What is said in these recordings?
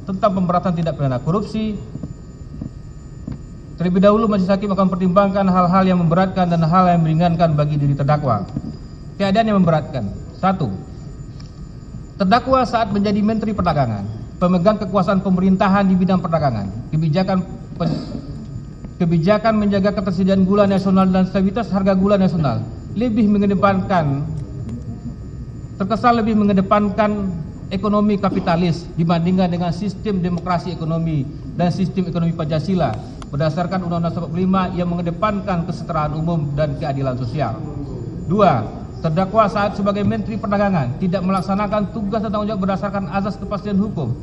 tentang pemberantasan tindak pidana korupsi. Terlebih dahulu majelis hakim akan mempertimbangkan hal-hal yang memberatkan dan hal yang meringankan bagi diri terdakwa. Keadaan yang memberatkan. 1. Terdakwa saat menjadi Menteri Perdagangan, pemegang kekuasaan pemerintahan di bidang perdagangan, kebijakan menjaga ketersediaan gula nasional dan stabilitas harga gula nasional, terkesan lebih mengedepankan ekonomi kapitalis dibandingkan dengan sistem demokrasi ekonomi dan sistem ekonomi Pancasila berdasarkan Undang-Undang 45 yang mengedepankan kesetaraan umum dan keadilan sosial. 2. Terdakwa saat sebagai Menteri Perdagangan tidak melaksanakan tugas dan tanggung jawab berdasarkan azas kepastian hukum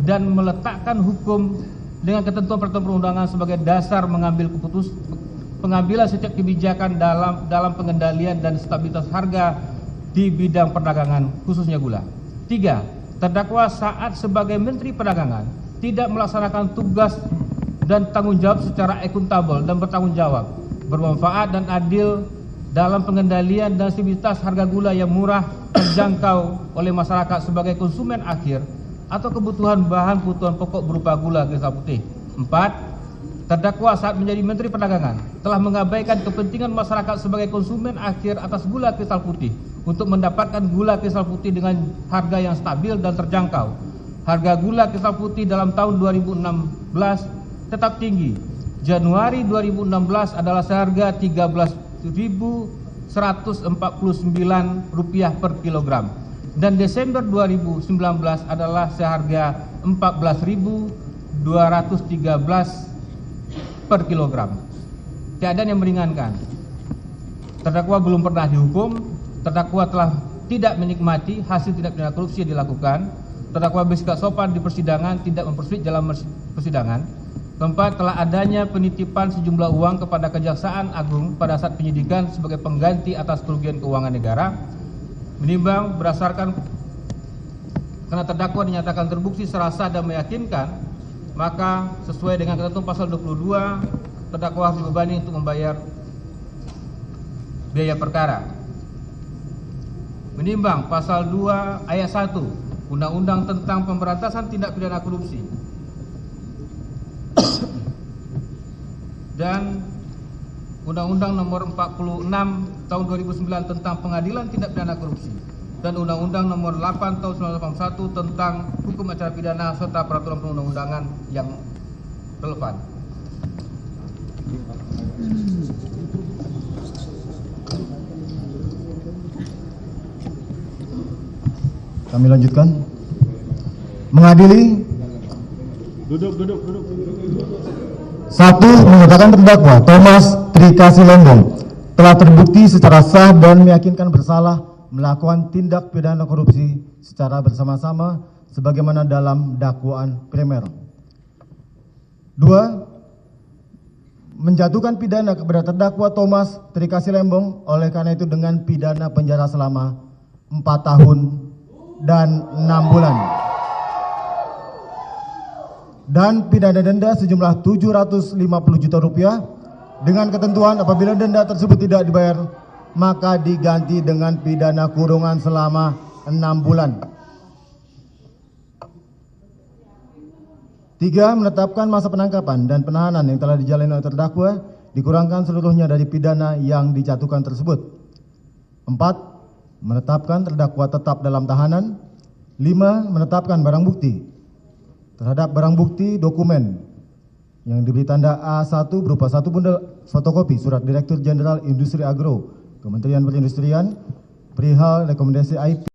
dan meletakkan hukum dengan ketentuan peraturan perundangan sebagai dasar pengambilan setiap kebijakan dalam pengendalian dan stabilitas harga di bidang perdagangan khususnya gula. 3. Terdakwa saat sebagai Menteri Perdagangan tidak melaksanakan tugas dan tanggung jawab secara akuntabel dan bertanggung jawab, bermanfaat dan adil dalam pengendalian dan stabilitas harga gula yang murah terjangkau oleh masyarakat sebagai konsumen akhir atau kebutuhan bahan kebutuhan pokok berupa gula kristal putih. 4. Terdakwa saat menjadi Menteri Perdagangan telah mengabaikan kepentingan masyarakat sebagai konsumen akhir atas gula kristal putih untuk mendapatkan gula kristal putih dengan harga yang stabil dan terjangkau. Harga gula kristal putih dalam tahun 2016 tetap tinggi. Januari 2016 adalah seharga Rp13.149 per kilogram dan Desember 2019 adalah seharga Rp14.213 per kilogram. Keadaan yang meringankan. Terdakwa belum pernah dihukum, terdakwa telah tidak menikmati hasil tindak pidana korupsi yang dilakukan, terdakwa bersikap sopan di persidangan, tidak mempersulit dalam persidangan. Keempat, telah adanya penitipan sejumlah uang kepada Kejaksaan Agung pada saat penyidikan sebagai pengganti atas kerugian keuangan negara. Menimbang berdasarkan karena terdakwa dinyatakan terbukti secara sah dan meyakinkan, maka sesuai dengan ketentuan pasal 22, terdakwa harus dibebani untuk membayar biaya perkara. Menimbang pasal 2 ayat 1 Undang-Undang tentang Pemberantasan Tindak Pidana Korupsi dan Undang-Undang Nomor 46 Tahun 2009 tentang Pengadilan Tindak Pidana Korupsi dan Undang-Undang Nomor 8 Tahun 1981 tentang Hukum Acara Pidana serta peraturan perundang-undangan yang relevan. Kami lanjutkan. Mengadili. Duduk. 1. Menyatakan terdakwa Thomas Trikasilembong telah terbukti secara sah dan meyakinkan bersalah melakukan tindak pidana korupsi secara bersama-sama sebagaimana dalam dakwaan primer. 2. Menjatuhkan pidana kepada terdakwa Thomas Trikasilembong oleh karena itu dengan pidana penjara selama 4 tahun dan 6 bulan. Dan pidana denda sejumlah Rp750 juta dengan ketentuan apabila denda tersebut tidak dibayar maka diganti dengan pidana kurungan selama 6 bulan. 3. Menetapkan masa penangkapan dan penahanan yang telah dijalani oleh terdakwa dikurangkan seluruhnya dari pidana yang dijatuhkan tersebut. 4. Menetapkan terdakwa tetap dalam tahanan. 5. Menetapkan barang bukti terhadap barang bukti dokumen yang diberi tanda A1 berupa 1 bundel fotokopi surat Direktur Jenderal Industri Agro Kementerian Perindustrian perihal rekomendasi IP